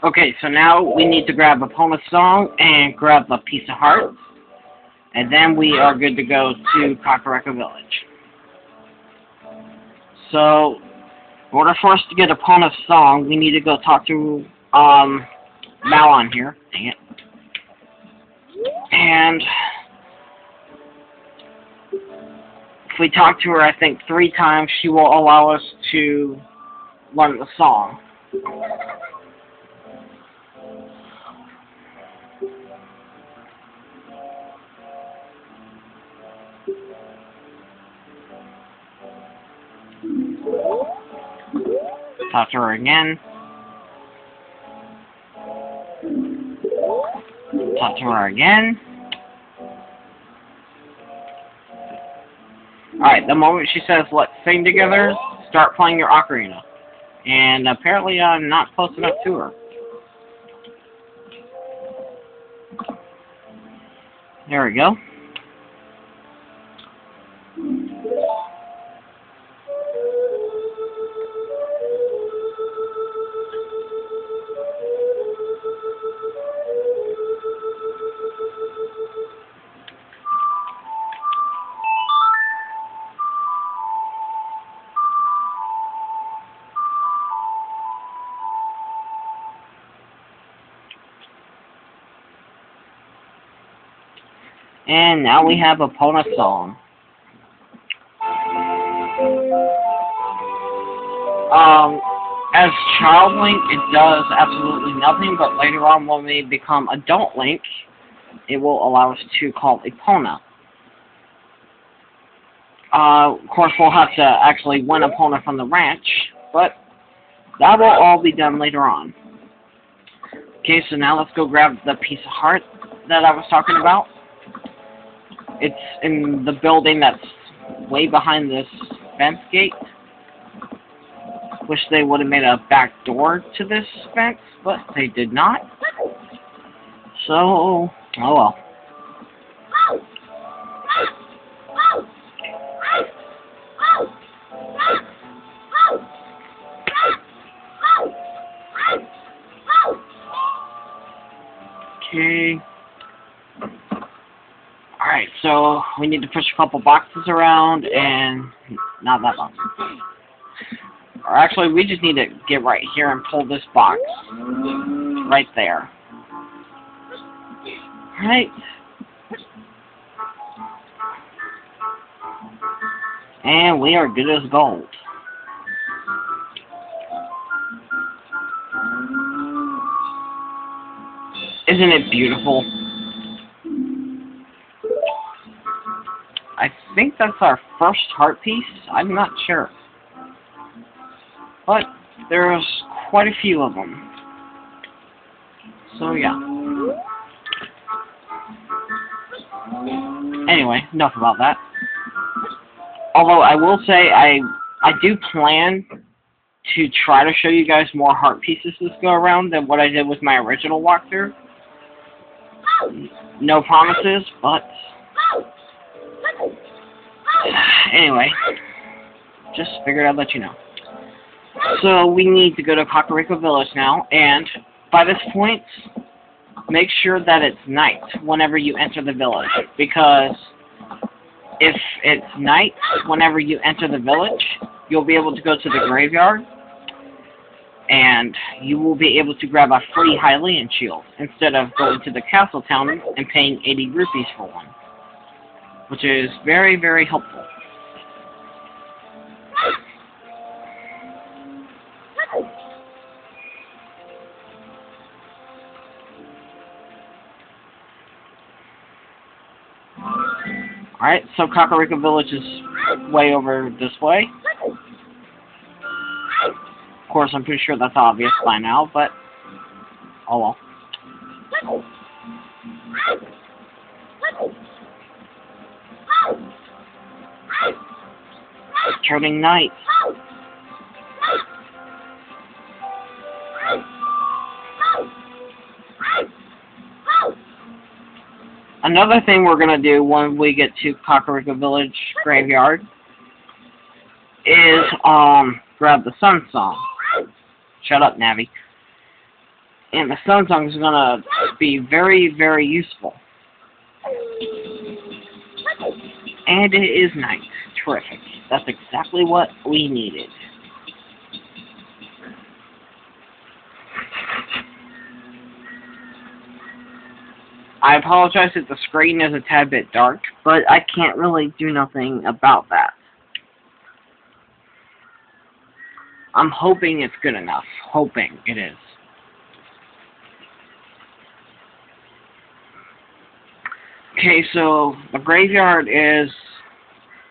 Okay, so now we need to grab Epona's song and grab a piece of heart, and then we are good to go to Kakareka Village. So, in order for us to get Epona's song, we need to go talk to Malon here. Dang it. And if we talk to her, I think 3 times, she will allow us to learn the song. Talk to her again. Talk to her again. Alright, the moment she says, let's sing together, start playing your ocarina. And apparently I'm not close enough to her. There we go. And now we have Epona song. As Child Link, it does absolutely nothing, but later on when we become Adult Link, it will allow us to call Epona. Of course, we'll have to actually win Epona from the ranch, but that will all be done later on. Okay, so now let's go grab the piece of heart that I was talking about. It's in the building that's way behind this fence gate. Wish they would have made a back door to this fence, but they did not. So, oh well. Okay. Alright, so we need to push a couple boxes around, and not that box. Or actually, we just need to get right here and pull this box. Right there. Right. And we are good as gold. Isn't it beautiful? I think that's our first heart piece. I'm not sure. But there's quite a few of them. So yeah. Anyway, enough about that. Although I will say I do plan to try to show you guys more heart pieces this go around than what I did with my original walkthrough. No promises, but anyway, just figured I'd let you know. So we need to go to Kakareka Village now, and by this point, make sure that it's night whenever you enter the village, because if it's night whenever you enter the village, you'll be able to go to the graveyard, and you will be able to grab a free hylian shield instead of going to the castle town and paying 80 rupees for one, which is very, very helpful. Alright, so Kakareka Village is way over this way. Of course, I'm pretty sure that's obvious by now, but oh well. It's turning night. Another thing we're going to do when we get to Kakareka Village Graveyard is grab the Sun Song. Shut up, Navi. And the sun song is gonna be very, very useful. And it is night. Terrific. That's exactly what we needed. I apologize if the screen is a tad bit dark, but I can't really do nothing about that. I'm hoping it's good enough. Hoping it is. Okay, so the graveyard is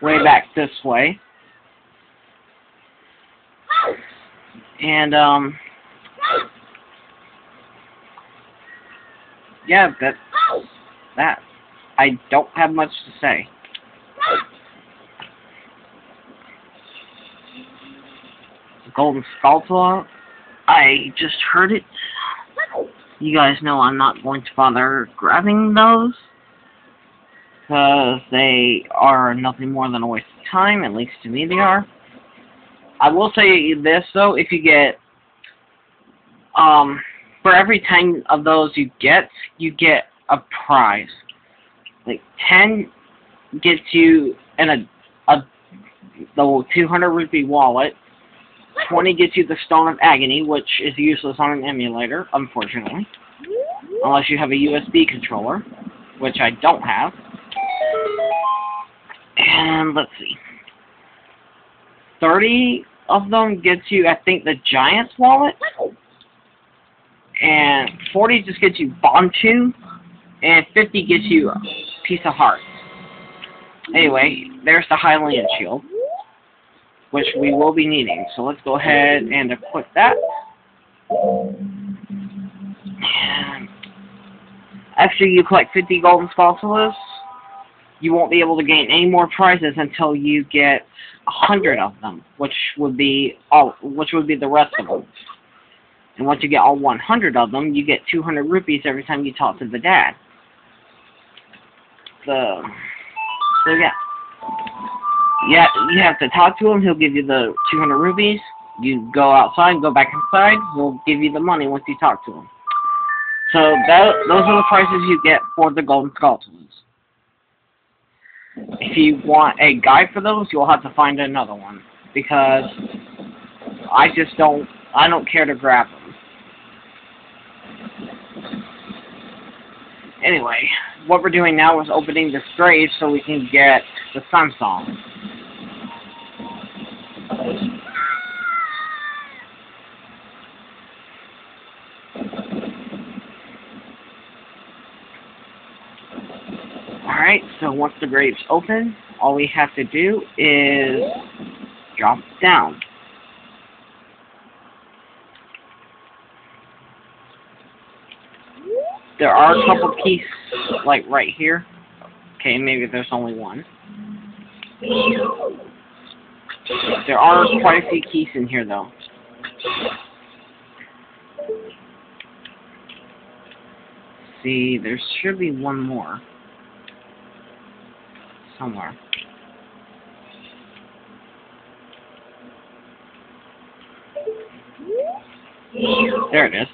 way back this way. And, yeah, that. I don't have much to say. Golden Spatula, I just heard it. You guys know I'm not going to bother grabbing those, because they are nothing more than a waste of time, at least to me they are. I will say this though, if you get, for every 10 of those you get a prize. Like 10 gets you the 200 rupee wallet. 20 gets you the Stone of Agony, which is useless on an emulator, unfortunately. Unless you have a USB controller, which I don't have. And let's see. 30 of them gets you, I think, the Giant's wallet. And 40 just gets you Bontu. And 50 gets you a Piece of Heart. Anyway, there's the hylian shield, which we will be needing. So let's go ahead and equip that. And after you collect 50 golden spatulas, you won't be able to gain any more prizes until you get 100 of them, which would be the rest of them. And once you get all 100 of them, you get 200 rupees every time you talk to the dad. So yeah. Yeah, you have to talk to him. He'll give you the 200 rupees. You go outside, go back inside. He'll give you the money once you talk to him. So those are the prices you get for the golden spatulas. If you want a guide for those, you'll have to find another one, because I don't care to grab them. Anyway, what we're doing now is opening this grave so we can get the sun song. Alright, so once the grave's open, all we have to do is drop down. There are a couple keys, like right here. Okay, maybe there's only one. There are quite a few keys in here, though. See, there should be one more. Somewhere. There it is.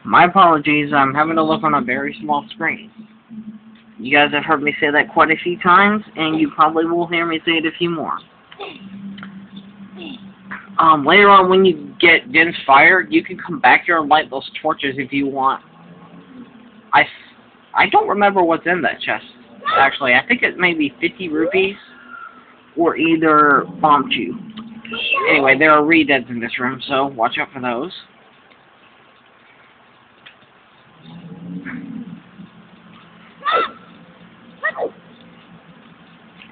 My apologies, I'm having to look on a very small screen. You guys have heard me say that quite a few times, and you probably will hear me say it a few more. Later on, when you get Din's Fire, you can come back here and light those torches if you want. I don't remember what's in that chest, actually. I think it may be 50 rupees, or either Bontu. Anyway, there are re-deads in this room, so watch out for those.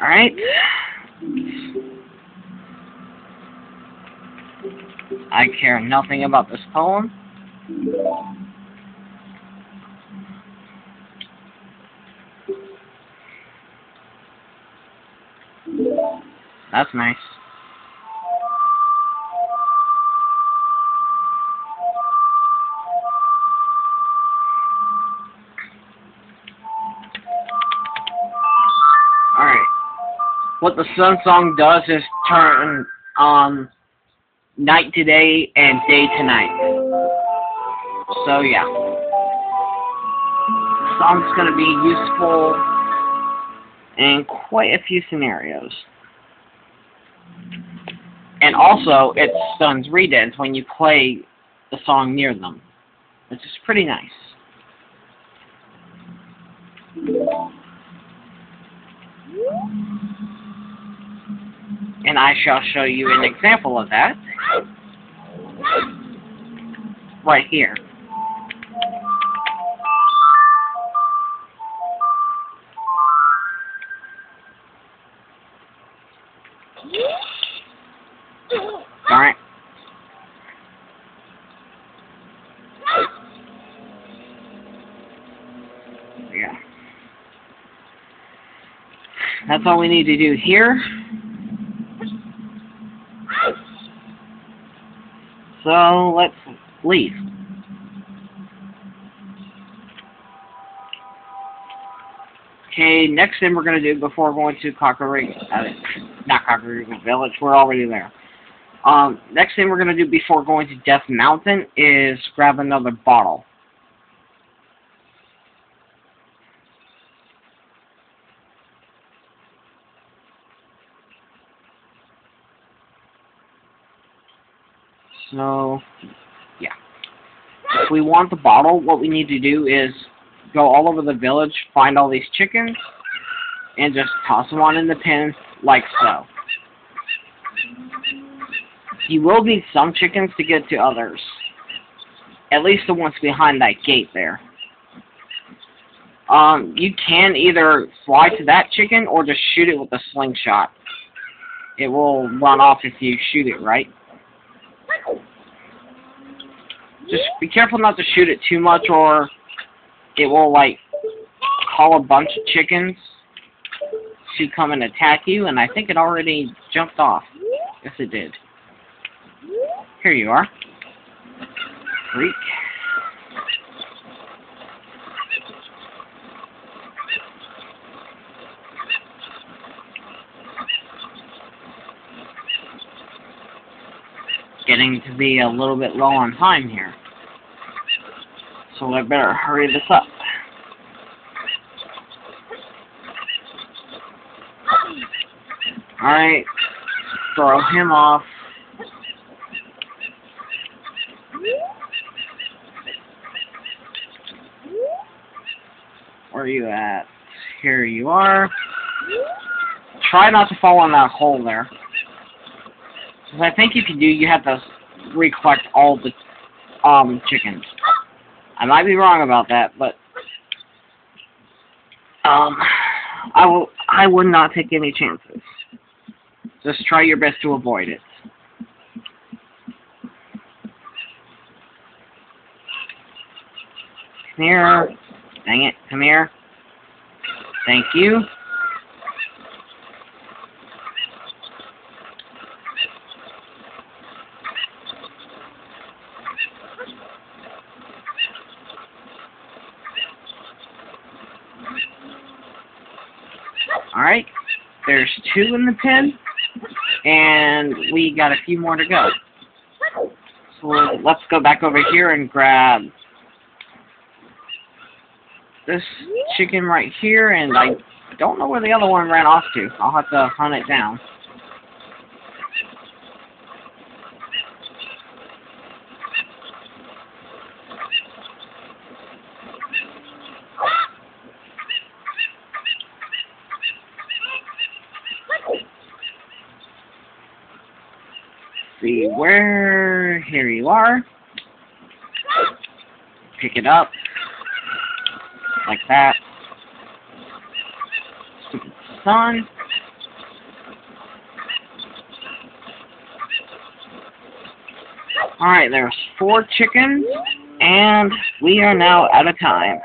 Alright. I care nothing about this poem. That's nice. Alright. What the sun song does is turn night to day and day to night. So yeah, the song's going to be useful in quite a few scenarios. And also, it stuns readers when you play the song near them, which is pretty nice. And I shall show you an example of that right here. Alright. Yeah. That's all we need to do here. So let's leave. Okay, next thing we're going to do before going to not Kakariko Village, we're already there. Next thing we're going to do before going to Death Mountain is grab another bottle. So, yeah. If we want the bottle, what we need to do is go all over the village, find all these chickens, and just toss them on in the pen, like so. You will need some chickens to get to others. At least the ones behind that gate there. You can either fly to that chicken or just shoot it with a slingshot. It will run off if you shoot it right. Just be careful not to shoot it too much or it will, like, call a bunch of chickens to come and attack you, and I think it already jumped off. Yes, it did. Here you are. Freak. Getting to be a little bit low on time here. So I better hurry this up. Alright. Throw him off. Where are you at? Here you are. Try not to fall in that hole there. Because I think if you do, you have to recollect all the chickens. I might be wrong about that, but I would not take any chances. Just try your best to avoid it. Come here. Dang it. Come here. Thank you. Alright, there's 2 in the pen, and we got a few more to go. So let's go back over here and grab this chicken right here, and I don't know where the other one ran off to. I'll have to hunt it down. See where, here you are. Pick it up. Like that. Stupid son. Alright, there's 4 chickens, and we are now out of time.